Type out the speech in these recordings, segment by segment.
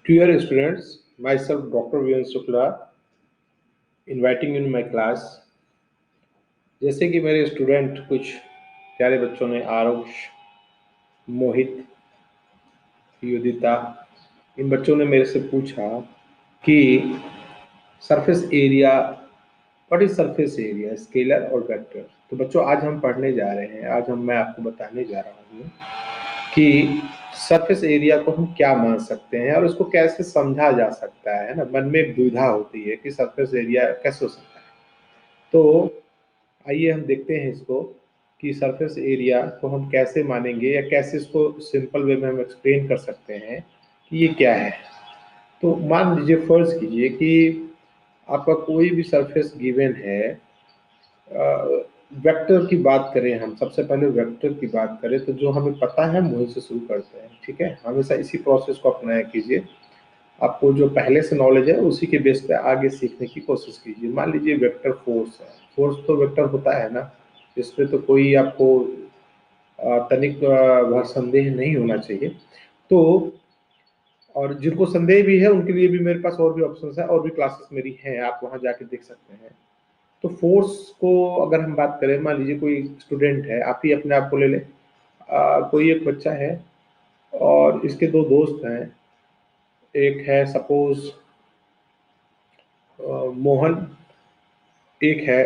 Dear students, myself Dr. Viren Shukla, inviting you in my class. जैसे कि मेरे student कुछ प्यारे बच्चों ने आरुष, मोहित, युदिता, इन बच्चों ने मेरे से पूछा कि surface area, what is surface area, scalar और वेक्टर। तो बच्चों आज हम पढ़ने जा रहे हैं, मैं आपको बताने जा रहा हूँ कि सरफेस एरिया को हम क्या मान सकते हैं और उसको कैसे समझा जा सकता है ना। मन में एक दुविधा होती है कि सरफेस एरिया कैसे हो सकता है। तो आइए हम देखते हैं इसको कि सरफेस एरिया को हम कैसे मानेंगे या कैसे इसको सिंपल वे में हम एक्सप्लेन कर सकते हैं कि ये क्या है। तो मान लीजिए, फर्ज कीजिए कि आपका कोई भी सरफेस गिवन है। वेक्टर की बात करें, हम सबसे पहले वेक्टर की बात करें तो जो हमें पता है हम वहीं से शुरू करते हैं। ठीक है, हमेशा इसी प्रोसेस को अपनाया कीजिए। आपको जो पहले से नॉलेज है उसी के बेस पे आगे सीखने की कोशिश कीजिए। मान लीजिए वेक्टर फोर्स है, फोर्स तो वेक्टर होता है ना, इस पे तो कोई आपको तनिक भर संदेह नहीं होना चाहिए। तो और जिनको संदेह भी है उनके लिए भी मेरे पास और भी ऑप्शंस है, और भी क्लासेस मेरी हैं, आप वहां जाके देख सकते हैं। तो फोर्स को अगर हम बात करें, मान लीजिए कोई स्टूडेंट है, आप ही अपने आप को ले लें। कोई एक बच्चा है और इसके दो दोस्त हैं। एक है सपोज मोहन, एक है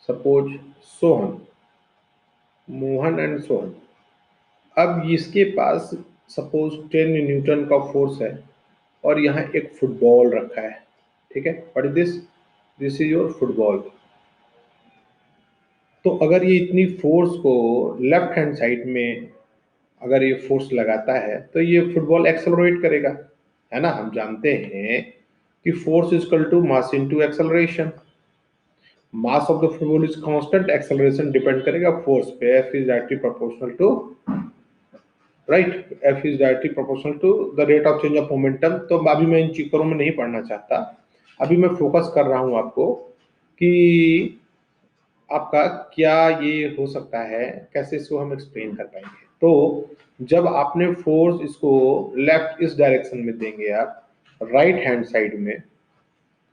सपोज सोहन, मोहन एंड सोहन। अब इसके पास सपोज 10 न्यूटन का फोर्स है और यहाँ एक फुटबॉल रखा है। ठीक है, what is this? This is your football. तो अगर ये इतनी फोर्स को लेफ्ट हैंड साइड में अगर ये फोर्स लगाता है तो ये फुटबॉल एक्सेलरेट करेगा, है ना। हम जानते हैं कि force is equal to mass into acceleration. Mass of the football is constant, acceleration depend करेगा फोर्स पे। F is directly proportional to, right, F is directly proportional to the rate of change of momentum. तो अभी मैं इन चीजों में नहीं पढ़ना चाहता, अभी मैं फोकस कर रहा हूं आपको कि आपका क्या ये हो सकता है, कैसे इसको हम एक्सप्लेन कर पाएंगे। तो जब आपने फोर्स इसको लेफ्ट इस डायरेक्शन में देंगे आप, राइट हैंड साइड में,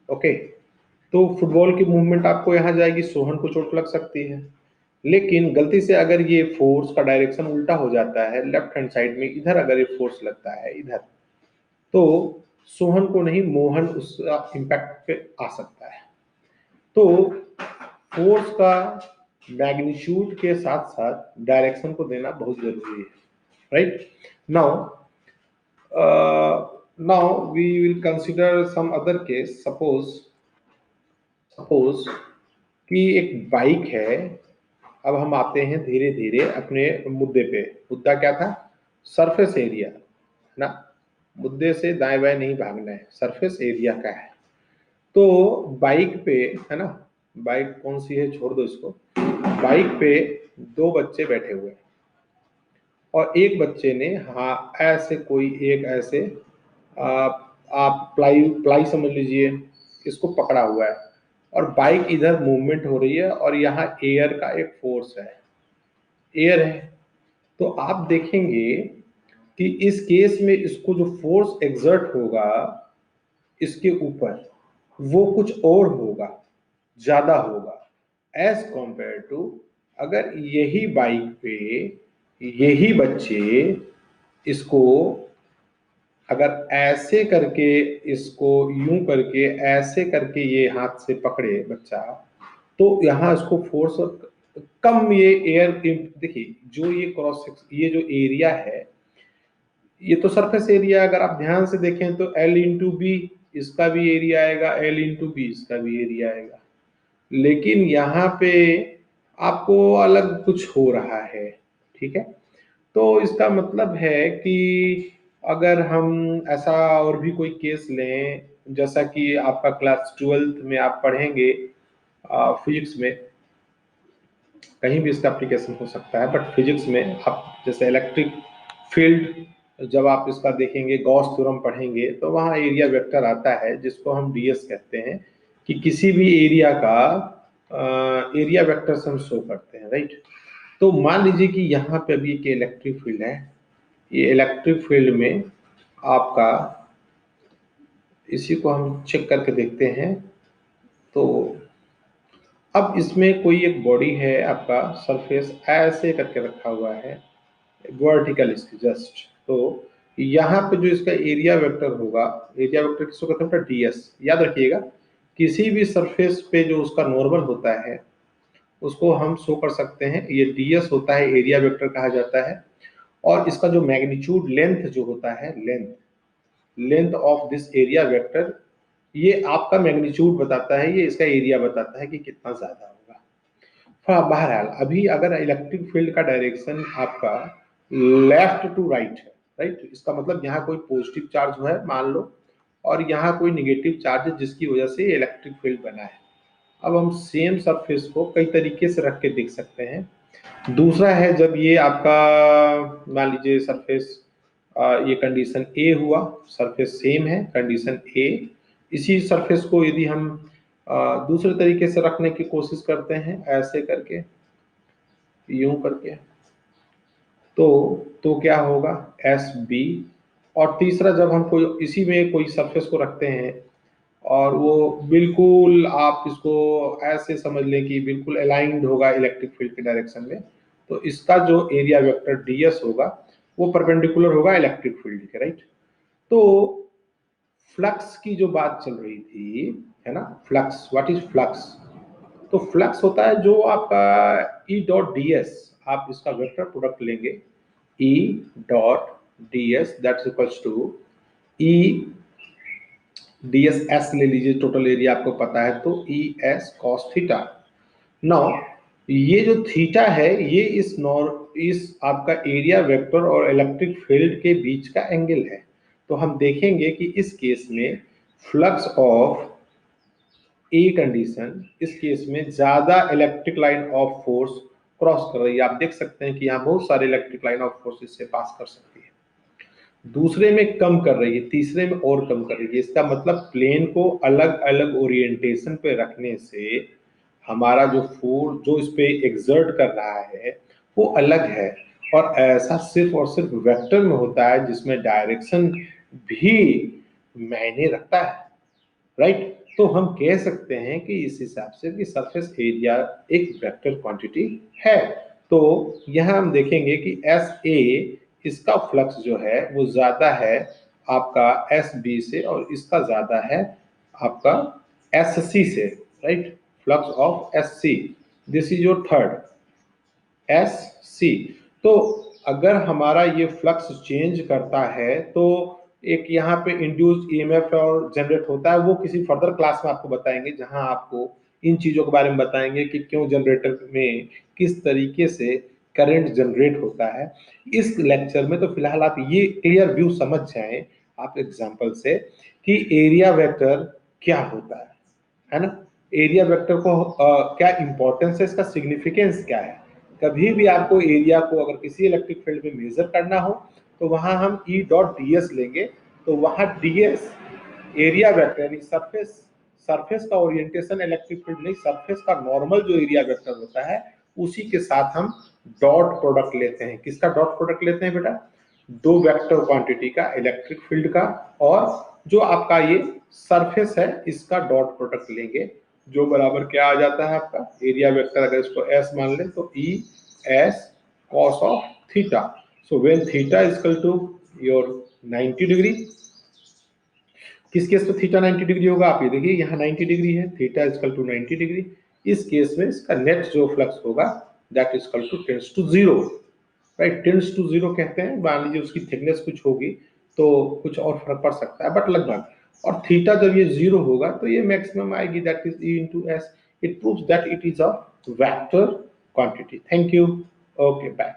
ओके, तो फुटबॉल की मूवमेंट आपको यहां जाएगी, सोहन को चोट लग सकती है। लेकिन गलती से अगर ये फोर्स का डायरेक्शन उल्टा हो जाता है, लेफ्ट हैंड साइड में इधर अगर ये फोर्स लगता है इधर, तो सोहन को नहीं मोहन उस इम्पैक्ट पे आ सकता है। तो फोर्स का मैग्नीट्यूड के साथ साथ डायरेक्शन को देना बहुत जरूरी है, right. Now now we will consider some other case. Suppose कि एक बाइक है। अब हम आते हैं धीरे धीरे अपने मुद्दे पे। मुद्दा क्या था? सरफेस एरिया ना। मुद्दे से दाएं बाएं नहीं भागना है, सरफेस एरिया का है। तो बाइक पे, है ना, बाइक कौन सी है छोड़ दो इसको। बाइक पे दो बच्चे बैठे हुए हैं और एक बच्चे ने, हाँ, ऐसे कोई एक ऐसे आप प्लाई प्लाई समझ लीजिए, इसको पकड़ा हुआ है और बाइक इधर मूवमेंट हो रही है और यहाँ एयर का एक फोर्स है, एयर है। तो आप देखेंगे कि इस केस में इसको जो फोर्स एग्जर्ट होगा इसके ऊपर, वो कुछ और होगा, ज्यादा होगा, एज कंपेयर टू अगर यही बाइक पे यही बच्चे इसको अगर ऐसे करके, इसको यूं करके, ऐसे करके ये हाथ से पकड़े बच्चा, तो यहां इसको फोर्स कम, ये एयर, देखिए जो ये क्रॉस, ये जो एरिया है, ये तो सरफेस एरिया, अगर आप ध्यान से देखें तो L इंटू बी, इसका भी एरिया आएगा, L इंटू बी, इसका भी एरिया आएगा। लेकिन यहाँ पे आपको अलग कुछ हो रहा है। ठीक है, तो इसका मतलब है कि अगर हम ऐसा और भी कोई केस लें, जैसा कि आपका क्लास 12th में आप पढ़ेंगे फिजिक्स में, कहीं भी इसका एप्लीकेशन हो सकता है, बट फिजिक्स में आप जैसे इलेक्ट्रिक फील्ड, जब आप इसका देखेंगे, गॉस थ्योरम पढ़ेंगे, तो वहाँ एरिया वेक्टर आता है जिसको हम डीएस कहते हैं, कि किसी भी एरिया का एरिया वेक्टर से हम शो करते हैं, राइट। तो मान लीजिए कि यहाँ पे अभी एक इलेक्ट्रिक फील्ड है, ये इलेक्ट्रिक फील्ड में आपका इसी को हम चेक करके देखते हैं। तो अब इसमें कोई एक बॉडी है, आपका सरफेस ऐसे करके रखा हुआ है वर्टिकल इसकी जस्ट। तो यहाँ पे जो इसका एरिया वेक्टर होगा, एरिया वेक्टर किसको कहते हैं बेटा, डीएस। याद रखिएगा, किसी भी सरफेस पे जो उसका नॉर्मल होता है उसको हम शो कर सकते हैं, ये डीएस होता है, एरिया वेक्टर कहा जाता है। और इसका जो मैग्नीट्यूड लेंथ जो होता है, length of this area vector, ये आपका मैग्नीट्यूड बताता है, ये इसका एरिया बताता है कि कितना ज्यादा होगा। बहरहाल अभी अगर इलेक्ट्रिक फील्ड का डायरेक्शन आपका लेफ्ट टू राइट है, राइट, इसका मतलब यहाँ कोई पॉजिटिव चार्ज है मान लो, और यहाँ कोई निगेटिव चार्ज है जिसकी वजह से इलेक्ट्रिक फील्ड बना है। अब हम सेम सरफेस को कई तरीके से रख के देख सकते हैं। दूसरा है, जब ये आपका मान लीजिए सरफेस, ये कंडीशन ए हुआ, सरफेस सेम है, कंडीशन ए। इसी सरफेस को यदि हम दूसरे तरीके से रखने की कोशिश करते हैं, ऐसे करके, यूं करके, तो क्या होगा, एस बी। और तीसरा, जब हम कोई इसी में कोई सरफेस को रखते हैं और वो बिल्कुल, आप इसको ऐसे समझ लें कि बिल्कुल अलाइंड होगा इलेक्ट्रिक फील्ड के डायरेक्शन में, तो इसका जो एरिया वेक्टर डीएस होगा वो परपेंडिकुलर होगा इलेक्ट्रिक फील्ड के, राइट। तो फ्लक्स की जो बात चल रही थी, है ना, फ्लक्स, व्हाट इज फ्लक्स? तो फ्लक्स होता है जो आपका ई डॉट डी एस, आप इसका वेक्टर प्रोडक्ट लेंगे, E dot D S that equals to E D S, S ले लीजिए, टोटल एरिया आपको पता है, तो E S cos theta. Now ये जो थीटा है, ये इस आपका एरिया वेक्टर और इलेक्ट्रिक फील्ड के बीच का एंगल है। तो हम देखेंगे कि इस केस में फ्लक्स ऑफ ए कंडीशन, इस केस में ज्यादा electric line of force cross कर रही है। आप देख सकते हैं कि यहाँ बहुत सारे इलेक्ट्रिक लाइन ऑफ फोर्स इससे पास कर सकती है, दूसरे में कम कर रही है, तीसरे में और कम कर रही है। इसका मतलब प्लेन को अलग अलग ओरिएंटेशन पे रखने से हमारा जो फोर्स जो इस पे एग्जर्ट कर रहा है वो अलग है। और ऐसा सिर्फ और सिर्फ वेक्टर में होता है, जिसमें डायरेक्शन भी मायने रखता है, राइट। तो हम कह सकते हैं कि इस हिसाब से कि सरफेस एरिया एक वेक्टर क्वांटिटी है। तो यहां हम देखेंगे कि एस ए, इसका फ्लक्स जो है वो ज्यादा है आपका एस बी से, और इसका ज्यादा है आपका एस सी से, right. Flux of S C, this is your third S C. तो अगर हमारा ये फ्लक्स चेंज करता है तो एक यहाँ पे इंड्यूस्ड ईएमएफ और जनरेट होता है, वो किसी फर्दर क्लास में आपको बताएंगे, जहां आपको इन चीजों के बारे में बताएंगे कि क्यों जनरेटर में किस तरीके से करंट जनरेट होता है इस लेक्चर में। तो फिलहाल आप ये क्लियर व्यू समझ जाएं आप एग्जांपल से कि एरिया वेक्टर क्या होता है ना। एरिया वेक्टर को क्या इंपॉर्टेंस है, इसका सिग्निफिकेंस क्या है। कभी भी आपको एरिया को अगर किसी इलेक्ट्रिक फील्ड में मेजर करना हो तो वहां हम ई डॉट डी एस लेंगे, तो वहां डी एस एरिया वेक्टर यानी सरफेस, सरफेस का ओरिएंटेशन इलेक्ट्रिक फील्ड नहीं, सरफेस का नॉर्मल जो एरिया वेक्टर होता है उसी के साथ हम डॉट प्रोडक्ट लेते हैं। किसका डॉट प्रोडक्ट लेते हैं बेटा? दो वेक्टर क्वांटिटी का, इलेक्ट्रिक फील्ड का और जो आपका ये सरफेस है इसका डॉट प्रोडक्ट लेंगे, जो बराबर क्या आ जाता है आपका एरिया वेक्टर। अगर इसको एस मान लें तो E S cos of theta. So when theta is equal to your 90 degree, किस केस में थीटा 90 डिग्री होगा? आप ये देखिए यहाँ 90 डिग्री है, theta is equal to 90 degree. इस केस में इसका नेट जो फ्लक्स होगा that is equal to tends to zero, right. Tends to zero कहते हैं, मान लीजिए उसकी थिकनेस कुछ होगी तो कुछ और फर्क पड़ सकता है, बट लगभग। और थीटा जब ये जीरो होगा तो ये मैक्सिमम आएगी, that is E into S. It proves that it is a vector quantity. Thank you, okay, bye.